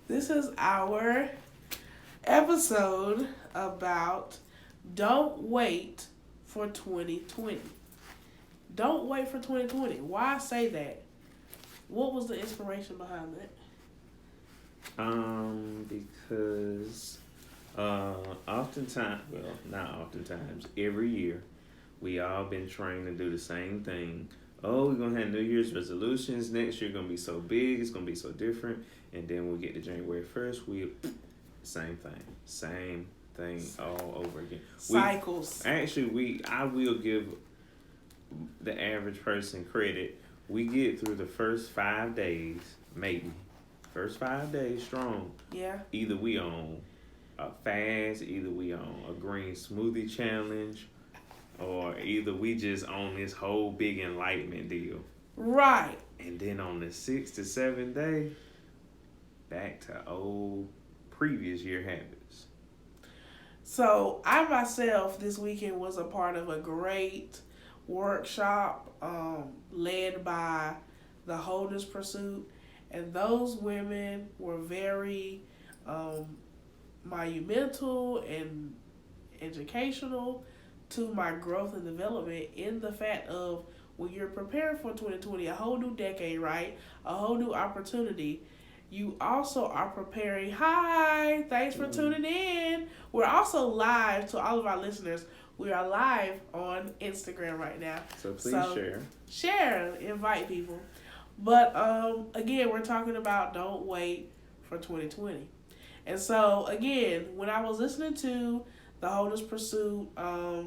This is our episode about don't wait for 2020. Don't wait for 2020. Why say that? What was the inspiration behind that? Because oftentimes, well, not oftentimes, every year, we all been trained to do the same thing. Oh, we're gonna have New Year's resolutions. Next year gonna be so big, it's gonna be so different. And then we'll get to January 1st, same thing all over again. Cycles. I will give the average person credit. We get through the first 5 days, maybe. First 5 days strong. Yeah. Either we on a fast, either we on a green smoothie challenge, or either we just on this whole big enlightenment deal. Right. And then on the 6th to 7th day, back to old previous year habits. So I myself this weekend was a part of a great workshop led by the Holders Pursuit, and those women were very monumental and educational to my growth and development in the fact of when you're preparing for 2020, a whole new decade, right? A whole new opportunity. You also are preparing. Hi, thanks for tuning in. We're also live to all of our listeners. We are live on Instagram right now. So please share. Share, invite people. But again, we're talking about don't wait for 2020. And so again, when I was listening to the Holders Pursuit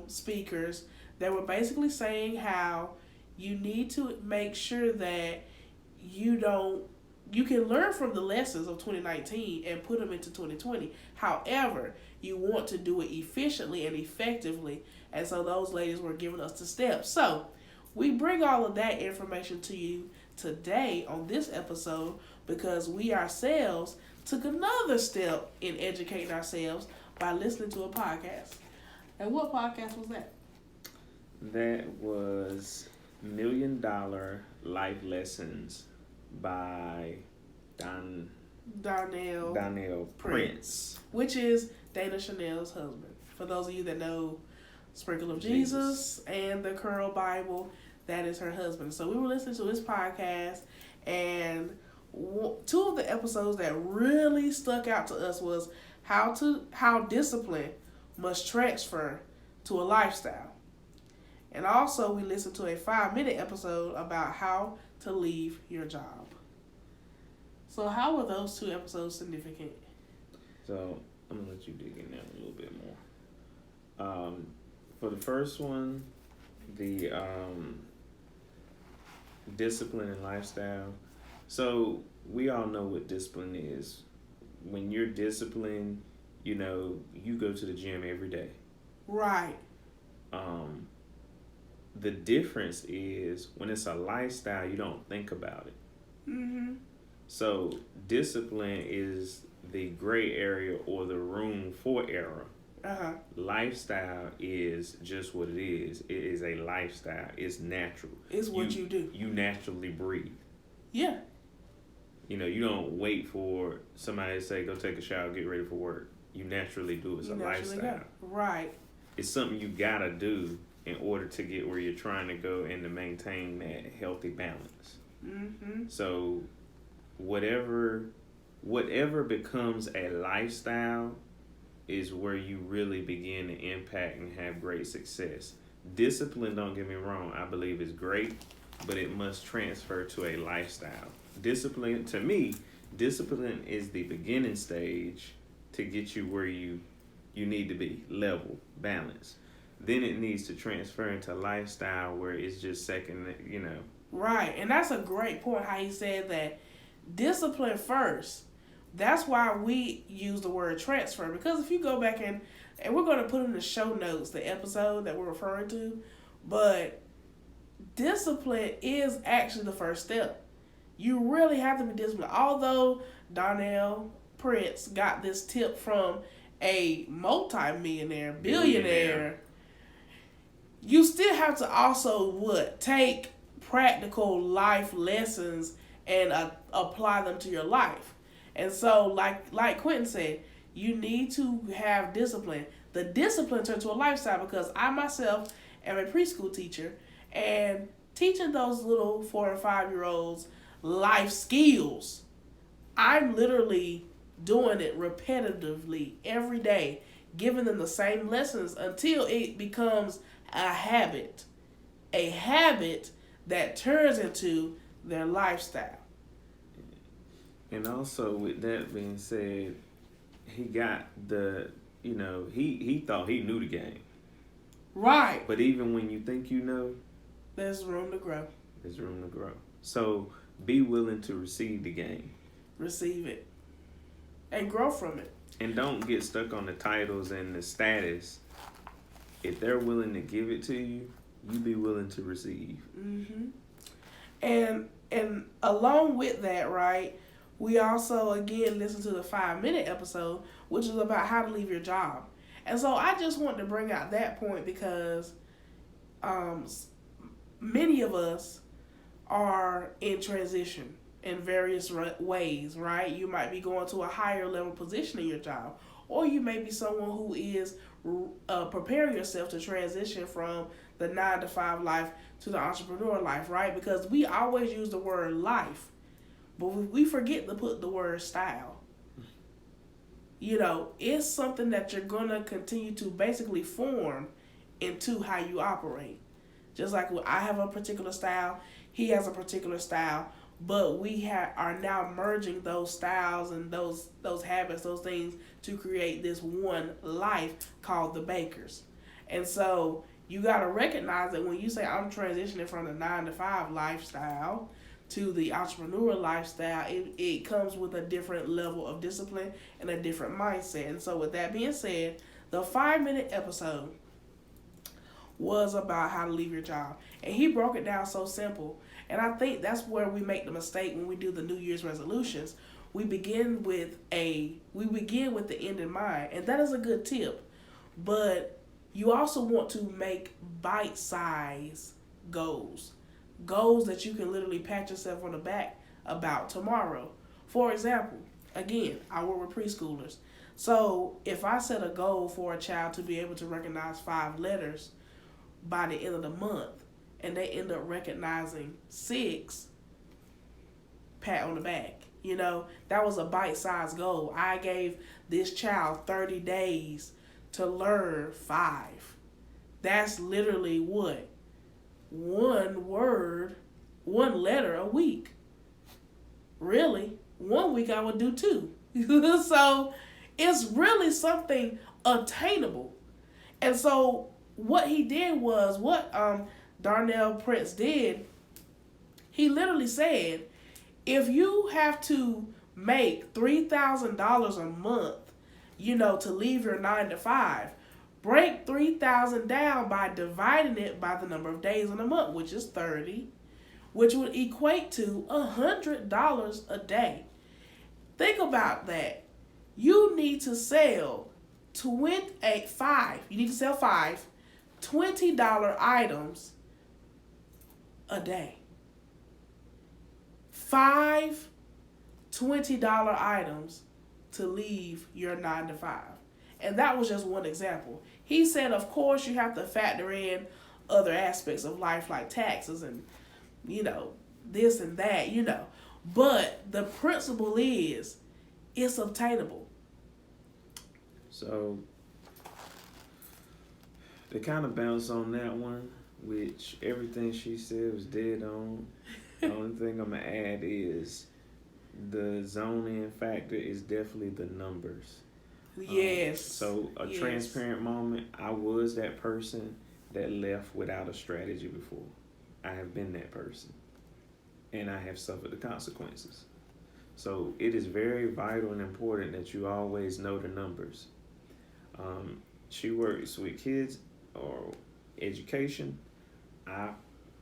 speakers, they were basically saying how you need to make sure that you can learn from the lessons of 2019 and put them into 2020. However, you want to do it efficiently and effectively. And so those ladies were giving us the steps. So we bring all of that information to you today on this episode because we ourselves took another step in educating ourselves by listening to a podcast. And what podcast was that? That was $1 Million Life Lessons by Donnell Prince, which is Dana Chanel's husband. For those of you that know Sprinkle of Jesus and the Curl Bible, that is her husband. So we were listening to his podcast, and two of the episodes that really stuck out to us was how discipline must transfer to a lifestyle. And also we listened to a 5-minute episode about how to leave your job. So how were those two episodes significant? So I'm going to let you dig in there a little bit more. For the first one, the discipline and lifestyle. So we all know what discipline is. When you're disciplined, you go to the gym every day. Right. The difference is when it's a lifestyle, you don't think about it. Mm-hmm. So discipline is the gray area or the room for error. Uh-huh. Lifestyle is just what it is. It is a lifestyle. It's natural. It's what you do. You naturally breathe. Yeah. You don't wait for somebody to say, go take a shower, get ready for work. You naturally do it. It's a lifestyle. Go. Right. It's something you gotta do in order to get where you're trying to go and to maintain that healthy balance. Mm-hmm. So whatever becomes a lifestyle is where you really begin to impact and have great success. Discipline, don't get me wrong, I believe is great, but it must transfer to a lifestyle. Discipline, to me, discipline is the beginning stage to get you where you need to be, level, balance. Then it needs to transfer into lifestyle where it's just second, Right, and that's a great point how he said that discipline first. That's why we use the word transfer, because if you go back and we're going to put in the show notes the episode that we're referring to, but discipline is actually the first step. You really have to be disciplined. Although Donnell Prince got this tip from a multi-millionaire, billionaire, you still have to also take practical life lessons and apply them to your life. And so, like Quentin said, you need to have discipline. The discipline turns to a lifestyle because I myself am a preschool teacher, and teaching those little 4 and 5 year olds life skills, I'm literally doing it repetitively every day, giving them the same lessons until it becomes a habit. A habit that turns into their lifestyle. And also, with that being said, he got he thought he knew the game. Right. But even when you think you know, there's room to grow. There's room to grow. So be willing to receive the game. Receive it. And grow from it. And don't get stuck on the titles and the status. If they're willing to give it to you, you be willing to receive. Mm-hmm. And along with that, right, we also, again, listen to the 5-minute episode, which is about how to leave your job. And so I just want to bring out that point because many of us are in transition in various ways, right? You might be going to a higher level position in your job, or you may be someone who is preparing yourself to transition from the 9-to-5 life to the entrepreneur life, right? Because we always use the word life, but we forget to put the word style. It's something that you're going to continue to basically form into how you operate. Just like I have a particular style, he has a particular style, but we are now merging those styles and those habits, those things to create this one life called the Bakers. And so you got to recognize that when you say I'm transitioning from the 9-to-5 lifestyle to the entrepreneur lifestyle, it comes with a different level of discipline and a different mindset. And so with that being said, the 5-minute episode was about how to leave your job. And he broke it down so simple. And I think that's where we make the mistake when we do the New Year's resolutions. We begin with the end in mind. And that is a good tip. But you also want to make bite-sized goals. Goals that you can literally pat yourself on the back about tomorrow. For example, again, I work with preschoolers. So if I set a goal for a child to be able to recognize 5 letters by the end of the month, and they end up recognizing 6, pat on the back. That was a bite-sized goal. I gave this child 30 days to learn 5. That's literally what? 1 word, 1 letter a week. Really? 1 week I would do 2. So it's really something attainable. And so what he did was, what Darnell Prince did, he literally said, if you have to make $3,000 a month, to leave your 9-to-5, break $3,000 down by dividing it by the number of days in a month, which is 30, which would equate to $100 a day. Think about that. You need to sell 5 $20 items a day. 5 $20 items to leave your 9-to-5. And that was just one example. He said, of course, you have to factor in other aspects of life like taxes and, this and that, But the principle is, it's obtainable. So, to kind of bounce on that one, which everything she said was dead on, the only thing I'm going to add is the zoning factor is definitely the numbers. Yes. So a transparent moment, I was that person that left without a strategy before. I have been that person. And I have suffered the consequences. So it is very vital and important that you always know the numbers. She works with kids or education.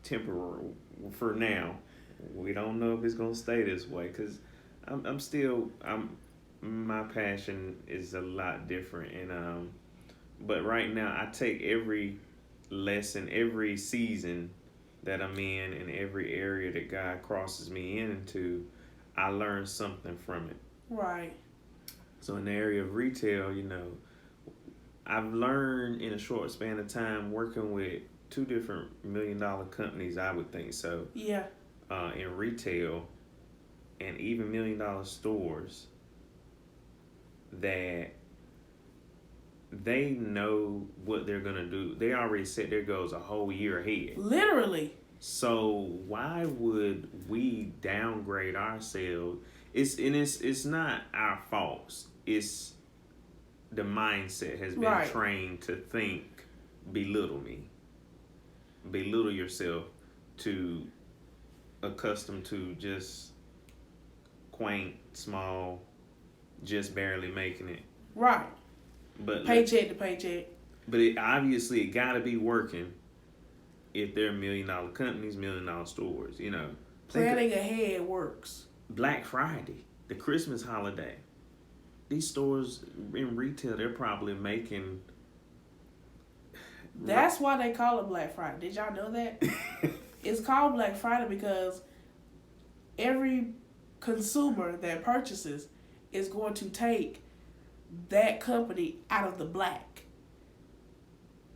Temporary for now. We don't know if it's gonna stay this way because my passion is a lot different, and but right now I take every lesson, every season that I'm in every area that God crosses me into, I learn something from it. Right. So in the area of retail, I've learned in a short span of time working with two different $1 million companies, I would think so, Yeah. in retail and even $1 million stores, that they know what they're gonna do. They already set their goals a whole year ahead. Literally. So why would we downgrade ourselves? It's not our faults. It's the mindset has been Right. trained to think belittle me, belittle yourself, to accustomed to just quaint, small, just barely making it. Right. But Paycheck to paycheck. But it obviously it gotta be working if they're $1 million companies, $1 million stores. Planning ahead works. Black Friday, the Christmas holiday. These stores in retail, they're probably making. That's why they call it Black Friday. Did y'all know that? It's called Black Friday because every consumer that purchases is going to take that company out of the black.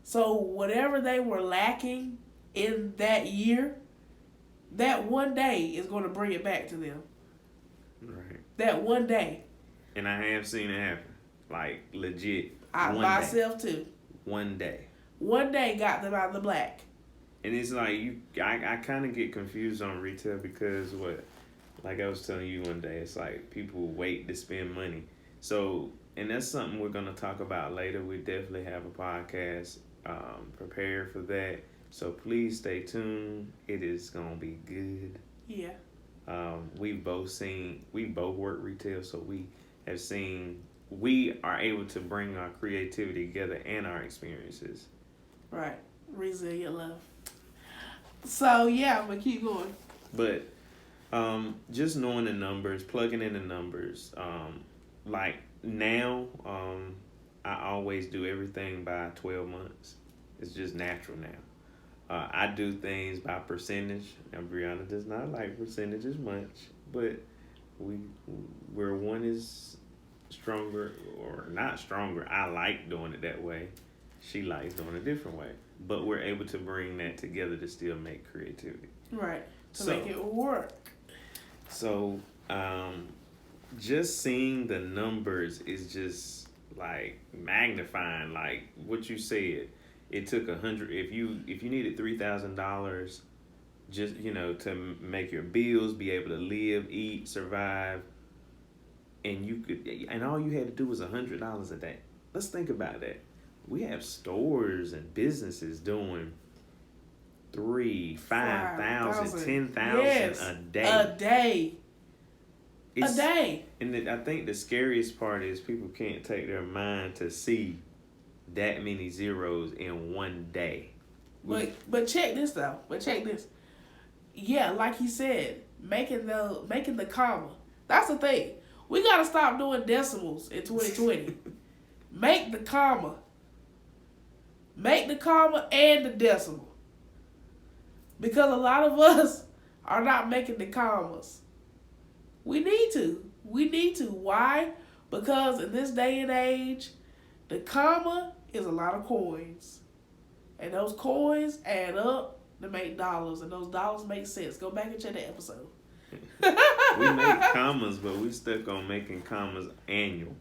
So whatever they were lacking in that year, that one day is going to bring it back to them. Right. That one day. And I have seen it happen. Like, legit. I myself too. One day. One day got them out of the black. And it's like, I kind of get confused on retail because like I was telling you one day, it's like people wait to spend money. So, and that's something we're going to talk about later. We definitely have a podcast prepared for that. So please stay tuned. It is going to be good. Yeah. We both work retail, so we are able to bring our creativity together and our experiences. Right. Resilient love. So, yeah, but keep going. But just knowing the numbers, plugging in the numbers, like now, I always do everything by 12 months. It's just natural now. I do things by percentage. Now, Brianna does not like percentages much, but where one is stronger or not stronger, I like doing it that way. She likes doing it a different way. But we're able to bring that together to still make creativity. Right. To make it work. So, just seeing the numbers is just like magnifying, like what you said. It took 100. If you needed $3,000, just to make your bills, be able to live, eat, survive, and all you had to do was $100 a day. Let's think about that. We have stores and businesses doing 3,000, 5,000, 10,000 a day. A day. A day. And I think the scariest part is people can't take their mind to see that many zeros in one day. But check this though. Yeah, like he said, making the comma. That's the thing. We gotta stop doing decimals in 2020. Make the comma. Make the comma and the decimal. Because a lot of us are not making the commas. We need to. Why? Because in this day and age, the comma is a lot of coins. And those coins add up to make dollars. And those dollars make sense. Go back and check that episode. We make commas, but we stuck on making commas annual.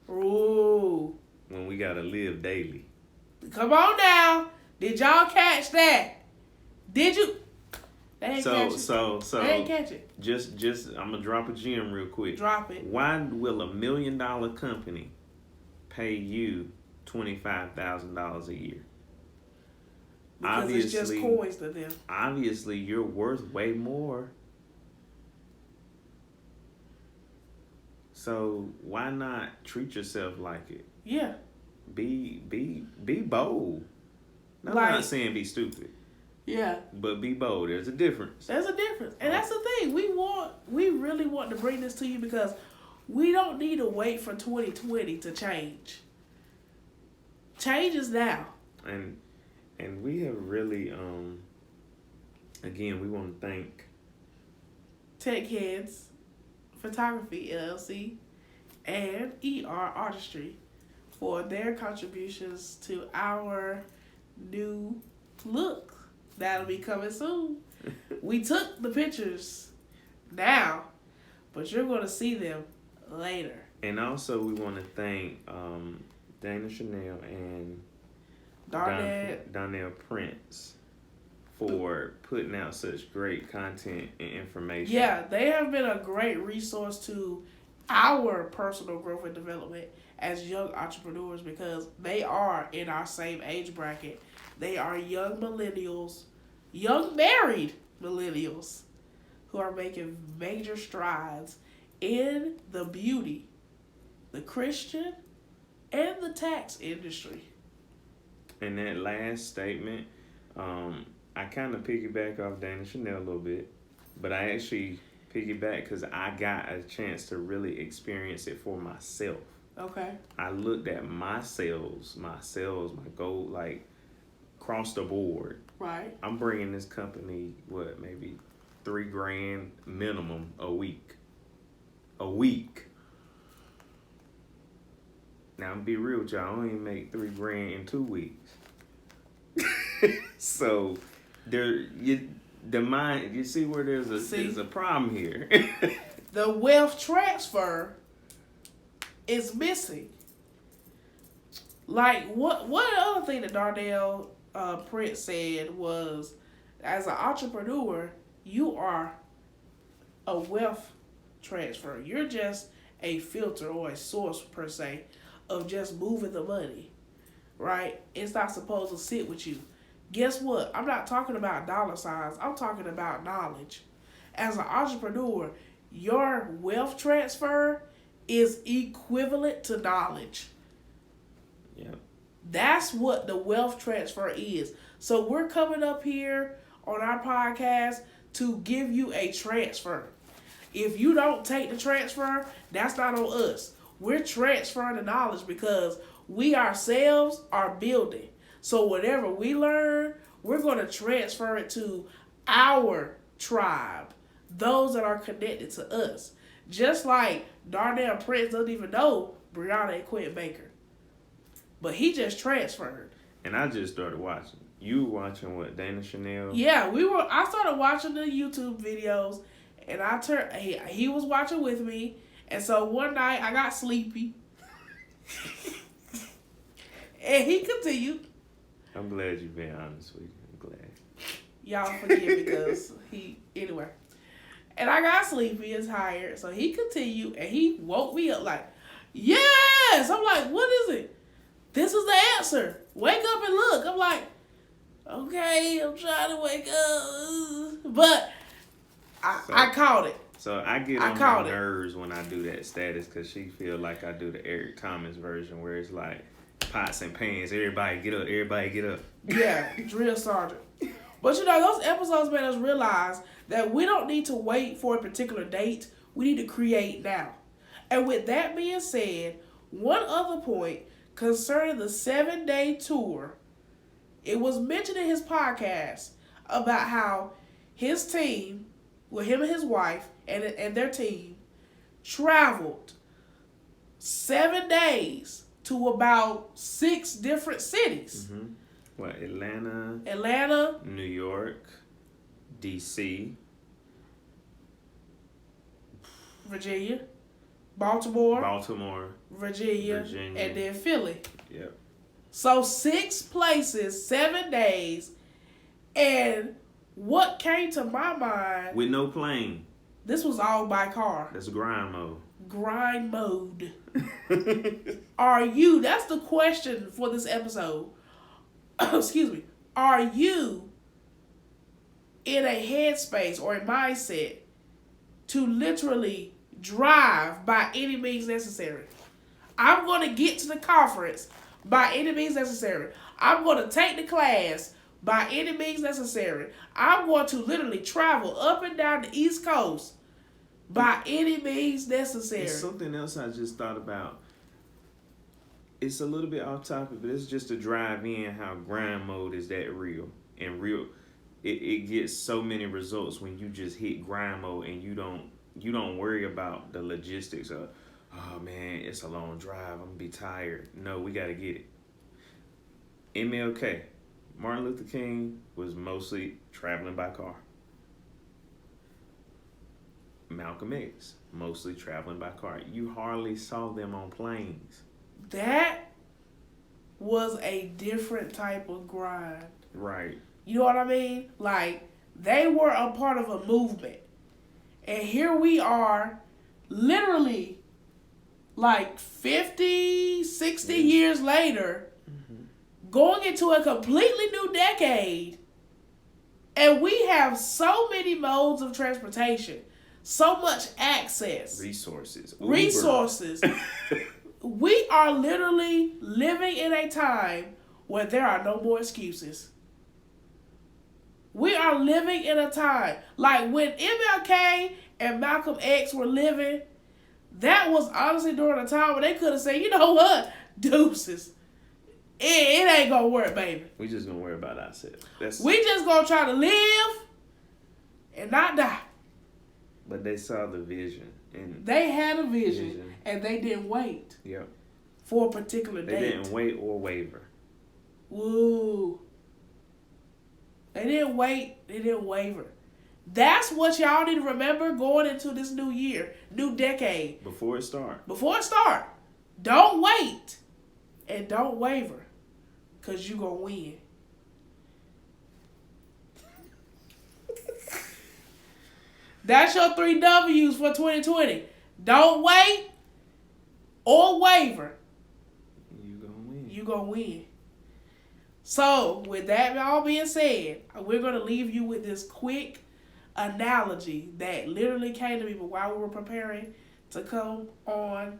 Ooh. When we gotta live daily. Come on now. Did y'all catch that? Did you? They ain't catch it. So they ain't catch it. Just I'm gonna drop a gem real quick. Drop it. Why will $1 million company pay you $25,000 a year? Because it's just coins to them. Obviously, you're worth way more. So why not treat yourself like it? Yeah. Be bold. No, I'm not saying be stupid. Yeah. But be bold. There's a difference. And that's the thing. We really want to bring this to you because we don't need to wait for 2020 to change. Change is now. And we have really again, we want to thank Tech Heads Photography LLC and ER Artistry for their contributions to our new look that'll be coming soon. We took the pictures now, but you're going to see them later. And also, we want to thank Dana Chanel and Donnell Prince for putting out such great content and information. Yeah, they have been a great resource to our personal growth and development as young entrepreneurs because they are in our same age bracket. They are young millennials, young married millennials who are making major strides in the beauty, the Christian, and the tax industry. And that last statement, I kind of piggyback off Dana Chanel a little bit, but I actually piggyback because I got a chance to really experience it for myself. Okay. I looked at my sales, my goal, like across the board. Right. I'm bringing this company, maybe $3,000 minimum a week. Now, I'm be real with y'all, I don't even make $3,000 in 2 weeks. So, you see where there's a problem here. The wealth transfer is missing. Like, one other thing that Darnell Prince said was, as an entrepreneur, you are a wealth transfer. You're just a filter or a source, per se, of just moving the money, right? It's not supposed to sit with you. Guess what? I'm not talking about dollar signs. I'm talking about knowledge. As an entrepreneur, your wealth transfer is equivalent to knowledge. Yeah. That's what the wealth transfer is. So we're coming up here on our podcast to give you a transfer. If you don't take the transfer, that's not on us. We're transferring the knowledge because we ourselves are building. So whatever we learn, we're going to transfer it to our tribe, those that are connected to us. Just like Darnell Prince doesn't even know Brianna and Quentin Baker. But he just transferred. And I just started watching. You were watching what, Dana Chanel? Yeah, I started watching the YouTube videos, and he was watching with me, and so one night I got sleepy. And he continued. I'm glad you've been honest with me. I'm glad. Y'all forgive because anyway. And I got sleepy and tired, so he continued, and he woke me up like, yes! I'm like, what is it? This is the answer. Wake up and look. I'm like, okay, I'm trying to wake up. But I caught it. So I get on my nerves when I do that status because she feel like I do the Eric Thomas version where it's like pots and pans. Everybody get up. Everybody get up. Yeah, drill sergeant. But those episodes made us realize that we don't need to wait for a particular date. We need to create now. And with that being said, one other point concerning the 7-day tour, it was mentioned in his podcast about how his team, with him and his wife and their team, traveled 7 days to about 6 different cities. Mm-hmm. What, Atlanta, New York, D.C., Virginia, Baltimore, Virginia, and then Philly. Yep. So 6 places, 7 days, and what came to my mind... With no plane. This was all by car. That's grind mode. Grind mode. That's the question for this episode. Excuse me. Are you in a headspace or a mindset to literally drive by any means necessary? I'm going to get to the conference by any means necessary. I'm going to take the class by any means necessary. I'm going to literally travel up and down the East Coast by any means necessary. It's something else I just thought about. It's a little bit off topic, but it's just to drive in how grind mode is that real. And it gets so many results when you just hit grind mode and you don't you don't worry about the logistics of, oh man, it's a long drive, I'm gonna be tired. No, we gotta get it. MLK, Martin Luther King, was mostly traveling by car. Malcolm X, mostly traveling by car. You hardly saw them on planes. That was a different type of grind. Right. You know what I mean? Like, they were a part of a movement. And here we are, literally, like 50, 60 years later, going into a completely new decade. And we have so many modes of transportation, so much access, Resources. resources. We are literally living in a time where there are no more excuses. We are living in a time like when MLK and Malcolm X were living. That was honestly during a time when they could have said, you know what, deuces. It ain't gonna work, baby. We just gonna worry about ourselves. We just gonna try to live and not die. But they saw the vision, and They had a vision. And they didn't wait yep, for a particular they date. didn't wait or waver. Woo. They didn't wait. They didn't waver. That's what y'all need to remember going into this new year, new decade. Before it starts. Before it start, don't wait and don't waver, because you're going to win. That's your 3 W's for 2020. Don't wait or waver. You gonna win. You gonna win. So, with that all being said, we're gonna leave you with this quick analogy that literally came to me while we were preparing to come on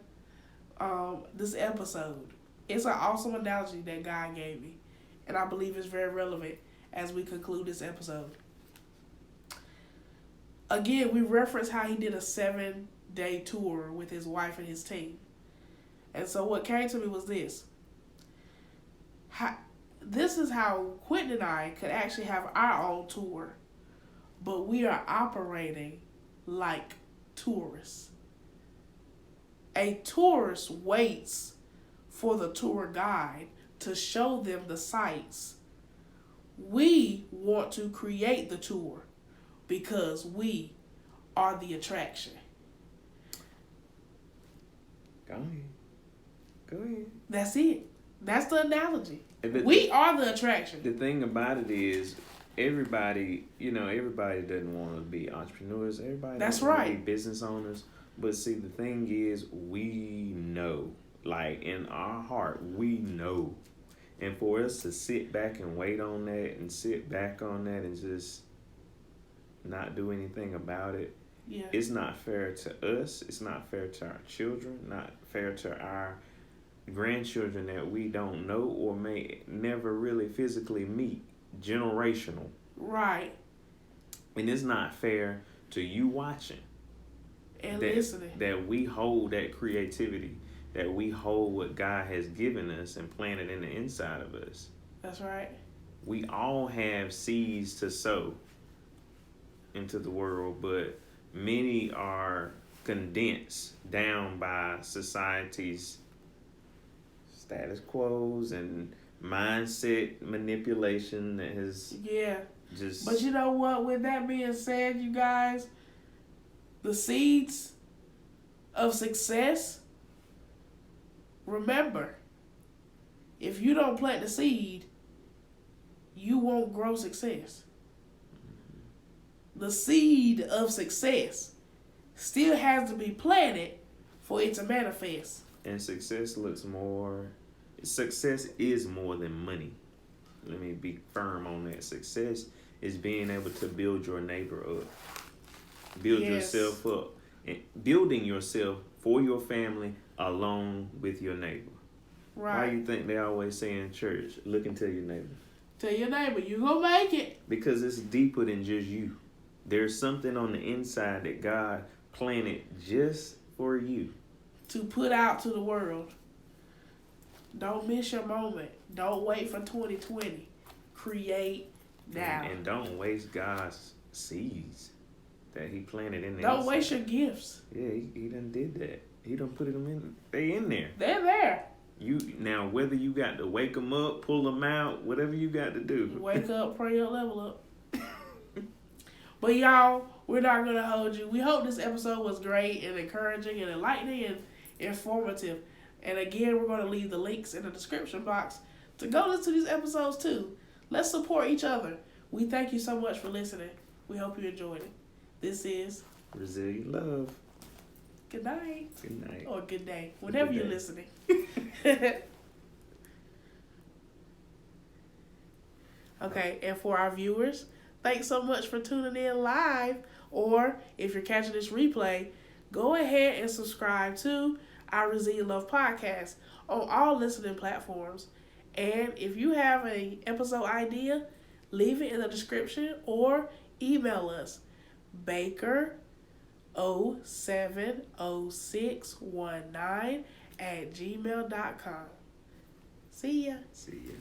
this episode. It's an awesome analogy that God gave me, and I believe it's very relevant as we conclude this episode. Again, we referenced how he did a 7-day tour with his wife and his team. And so what came to me was this. This is how Quentin and I could actually have our own tour, but we are operating like tourists. A tourist waits for the tour guide to show them the sights. We want to create the tour because we are the attraction. Go ahead. Go ahead. That's it. That's the analogy. And We are the attraction. The thing about it is, everybody doesn't want to be entrepreneurs. Everybody That's doesn't want to right. be business owners. But see, the thing is, we know, like in our heart, we know. And for us to sit back and wait on that and sit back on that and just not do anything about it, Yeah. it's not fair to us. It's not fair to our children. Not fair to our grandchildren that we don't know or may never really physically meet. Generational. Right. And it's not fair to you watching. And that, listening. that we hold that creativity, that we hold what God has given us and planted in the inside of us. That's right. We all have seeds to sow into the world, but many are condensed down by society's status quos and mindset manipulation that has Yeah. just... But you know what? With that being said, you guys, the seeds of success, remember, if you don't plant the seed, you won't grow success. The seed of success still has to be planted for it to manifest. And success is more than money. Let me be firm on that. Success is being able to build your neighbor up. Build yourself up. And building yourself for your family along with your neighbor. Right. Why you think they always say in church, look into your neighbor? Tell your neighbor, you gonna make it. Because it's deeper than just you. There's something on the inside that God planted just for you. To put out to the world. Don't miss your moment. Don't wait for 2020. Create now. And don't waste God's seeds. that he planted in there. Don't waste your gifts. Yeah, he done did that. He done put them in. They in there. They're there. You now, whether you got to wake them up, pull them out, whatever you got to do. Wake up, pray up, level up. But y'all, we're not gonna hold you. We hope this episode was great and encouraging and enlightening and informative. And again, we're gonna leave the links in the description box to go listen to these episodes too. Let's support each other. We thank you so much for listening. We hope you enjoyed it. This is Resilient Love. good night. Good night. Or good day, whenever Good you're day. listening. Okay, and for our viewers, thanks so much for tuning in live. Or if you're catching this replay, go ahead and subscribe to our Resilient Love podcast on all listening platforms. And if you have an episode idea, leave it in the description or email us baker070619 at gmail.com. See ya. See ya.